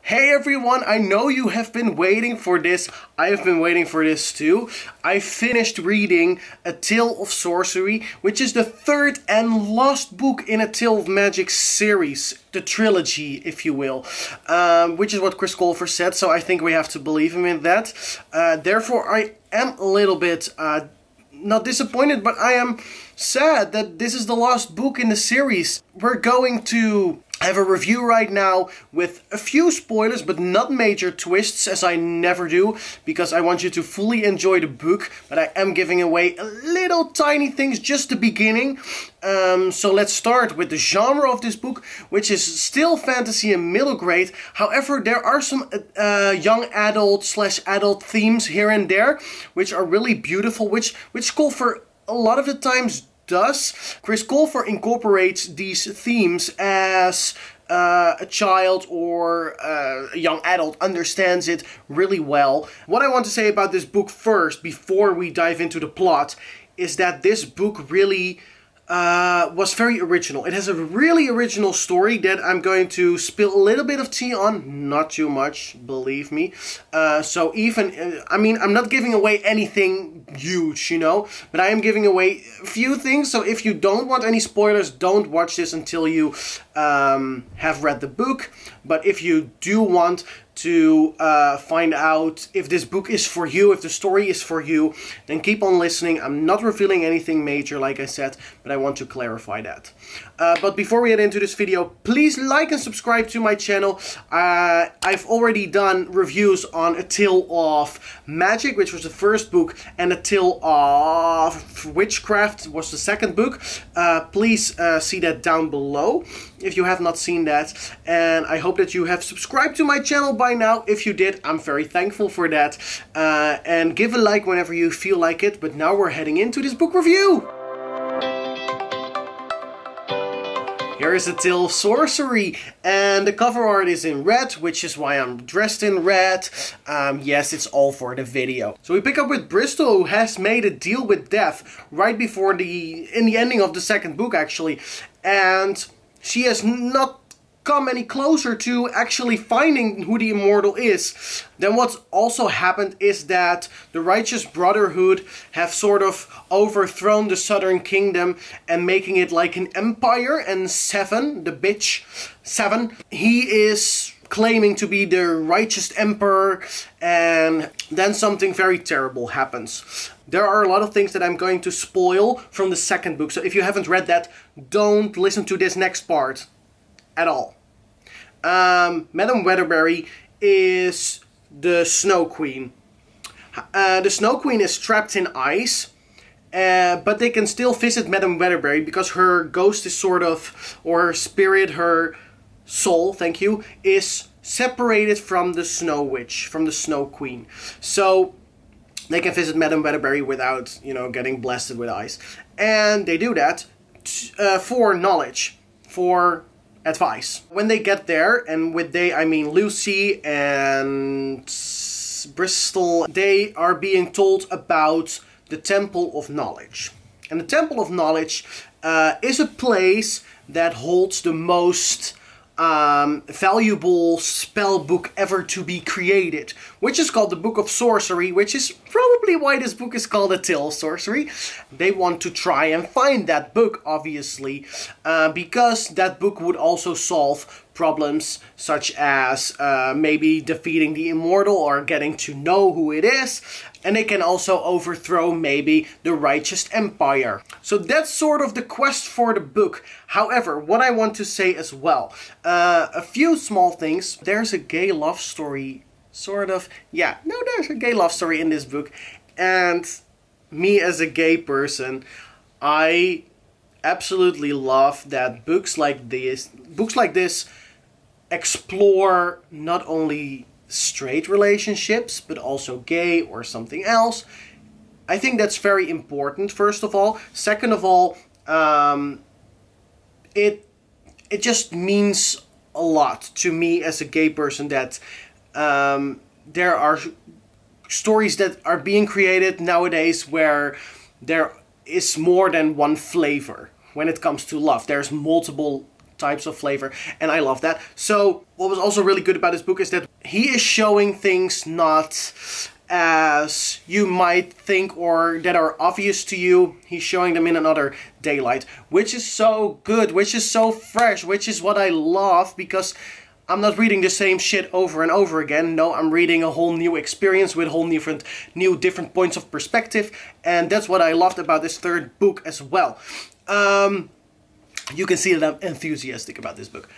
Hey everyone, I know you have been waiting for this. I have been waiting for this too. I finished reading A Tale of Sorcery, which is the third and last book in A Tale of Magic series. The trilogy, if you will. Which is what Chris Colfer said, so I think we have to believe him in that. Therefore, I am a little bit not disappointed, but I am sad that this is the last book in the series. We're going to have a review right now with a few spoilers, but not major twists, as I never do, because I want you to fully enjoy the book, but I am giving away a little tiny things, just the beginning. So let's start with the genre of this book, which is still fantasy and middle grade. However, there are some young adult/adult themes here and there, which are really beautiful, which Colfer a lot of the times does. Chris Colfer incorporates these themes as a child or a young adult understands it really well. What I want to say about this book first, before we dive into the plot, is that this book really was very original. It has a really original story that I'm going to spill a little bit of tea on, not too much, believe me. So even, I mean, I'm not giving away anything huge, you know, but I am giving away a few things. So if you don't want any spoilers, don't watch this until you have read the book. But if you do want to find out if this book is for you, if the story is for you, then keep on listening. I'm not revealing anything major, like I said, but I want to clarify that. But before we get into this video, please like and subscribe to my channel. I've already done reviews on A Tale of Magic, which was the first book, and A Tale of Witchcraft was the second book. Please see that down below if you have not seen that. And I hope that you have subscribed to my channel by now. If you did, I'm very thankful for that. And give a like whenever you feel like it. But now we're heading into this book review. Here is A Tale of Sorcery, and the cover art is in red, which is why I'm dressed in red. Yes, it's all for the video. So we pick up with Bristol, who has made a deal with death right before in the ending of the second book, actually. And she has not come any closer to actually finding who the immortal is. Then what's also happened is that the Righteous Brotherhood have sort of overthrown the Southern Kingdom and making it like an empire, and Seven, the bitch, Seven, he is claiming to be the righteous emperor, and then something very terrible happens. There are a lot of things that I'm going to spoil from the second book, so if you haven't read that, don't listen to this next part at all. Madame Weatherberry is the Snow Queen. The Snow Queen is trapped in ice, but they can still visit Madame Weatherberry because her ghost is sort of, or her spirit, her soul, thank you, is separated from the Snow Witch, from the Snow Queen. So they can visit Madame Weatherberry without, you know, getting blasted with ice. And they do that for knowledge, for advice. When they get there, and with they I mean Lucy and Bristol, they are being told about the Temple of Knowledge. And the Temple of Knowledge is a place that holds the most valuable spell book ever to be created, which is called the Book of Sorcery, which is probably why this book is called A Tale of Sorcery. They want to try and find that book, obviously, because that book would also solve problems such as maybe defeating the immortal or getting to know who it is, and they can also overthrow maybe the righteous empire. So that's sort of the quest for the book. However, what I want to say as well, a few small things. There's a gay love story, sort of. Yeah, no, there's a gay love story in this book, and me as a gay person, I absolutely love that books like this explore not only straight relationships, but also gay or something else. I think that's very important, first of all. Second of all, it just means a lot to me as a gay person that there are stories that are being created nowadays where there is more than one flavor when it comes to love. There's multiple types of flavor, and I love that. So what was also really good about this book is that he is showing things not as you might think or that are obvious to you. He's showing them in another daylight, which is so good, which is so fresh, which is what I love, because I'm not reading the same shit over and over again. No, I'm reading a whole new experience with whole different points of perspective, and that's what I loved about this third book as well. You can see that I'm enthusiastic about this book.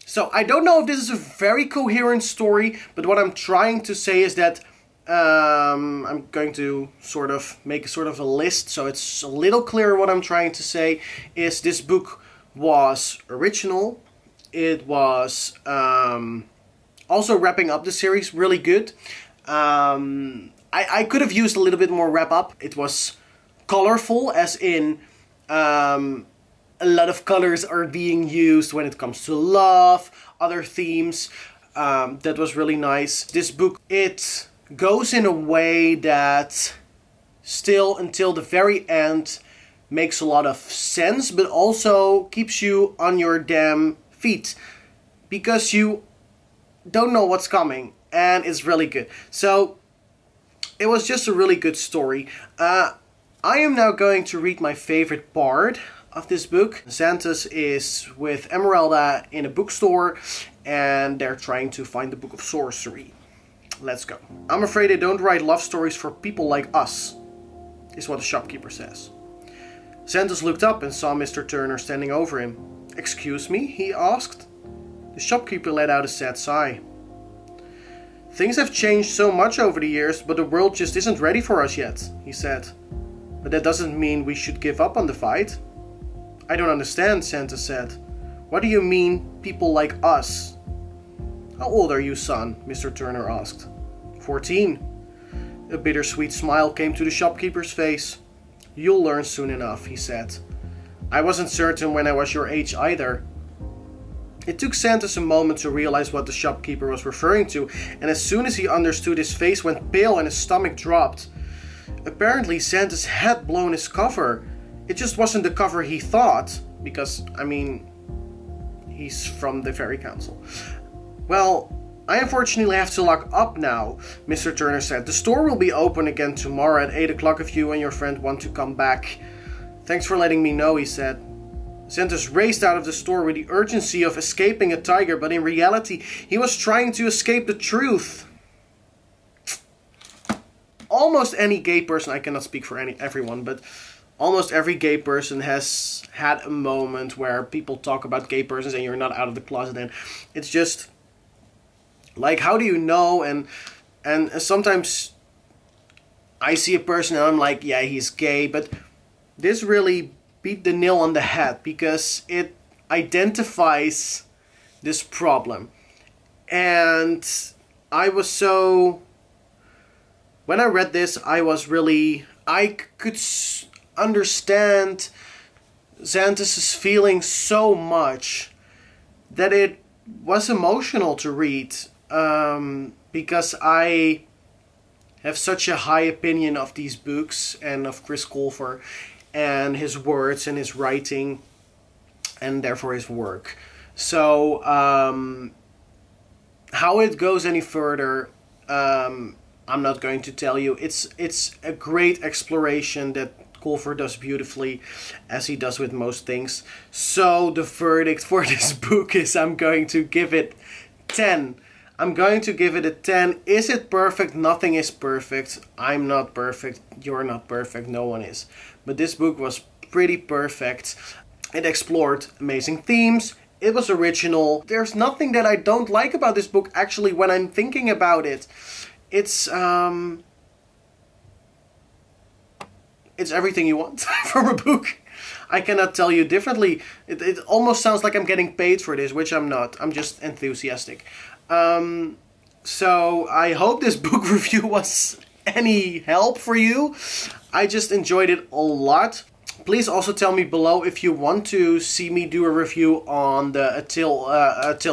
So I don't know if this is a very coherent story, but what I'm trying to say is that I'm going to sort of make a sort of a list, so it's a little clearer. What I'm trying to say is this book was original. It was also wrapping up the series really good. I could have used a little bit more wrap up. It was colorful, as in a lot of colors are being used when it comes to love, other themes. That was really nice. This book, it goes in a way that still until the very end makes a lot of sense, but also keeps you on your damn feet because you don't know what's coming, and it's really good. So it was just a really good story. I am now going to read my favorite part of this book. Xanthus is with Emeralda in a bookstore, and they're trying to find the Book of Sorcery. Let's go. I'm afraid they don't write love stories for people like us, is what the shopkeeper says. Xanthus looked up and saw Mr. Turner standing over him. "Excuse me?" he asked. The shopkeeper let out a sad sigh. "Things have changed so much over the years, but the world just isn't ready for us yet," he said. "But that doesn't mean we should give up on the fight." "I don't understand," Xanthus said. "What do you mean, people like us?" "How old are you, son?" Mr. Turner asked. 14. A bittersweet smile came to the shopkeeper's face. "You'll learn soon enough," he said. "I wasn't certain when I was your age either." It took Xanthus a moment to realize what the shopkeeper was referring to, and as soon as he understood, his face went pale and his stomach dropped. Apparently Xanthus had blown his cover. It just wasn't the cover he thought, because, I mean, he's from the Fairy Council. "Well, I unfortunately have to lock up now," Mr. Turner said. "The store will be open again tomorrow at 8 o'clock if you and your friend want to come back." "Thanks for letting me know," he said. Xanthus raced out of the store with the urgency of escaping a tiger, but in reality he was trying to escape the truth. Almost any gay person, I cannot speak for everyone, but almost every gay person has had a moment where people talk about gay persons and you're not out of the closet, and it's just like, how do you know? And sometimes I see a person and I'm like, yeah, he's gay, but this really beat the nail on the head because it identifies this problem. And I was so, when I read this, I could understand Xanthus's feelings so much that it was emotional to read, because I have such a high opinion of these books and of Chris Colfer and his words and his writing and therefore his work. So how it goes any further, I'm not going to tell you. It's a great exploration that Colfer does beautifully, as he does with most things. So the verdict for this book is I'm going to give it 10. I'm going to give it a 10. Is it perfect? Nothing is perfect. I'm not perfect. You're not perfect. No one is. But this book was pretty perfect. It explored amazing themes. It was original. There's nothing that I don't like about this book, actually, when I'm thinking about it. It's everything you want from a book. I cannot tell you differently. It almost sounds like I'm getting paid for this, which I'm not. I'm just enthusiastic. So I hope this book review was any help for you. I just enjoyed it a lot. Please also tell me below if you want to see me do a review on the A Tale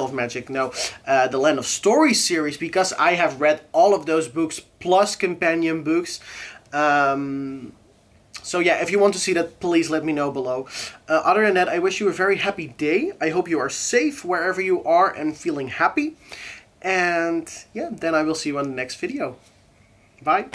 of Magic, no, the Land of Stories series, because I have read all of those books plus companion books. So yeah, if you want to see that, please let me know below. Other than that, I wish you a very happy day. I hope you are safe wherever you are and feeling happy. And yeah, then I will see you on the next video. Bye.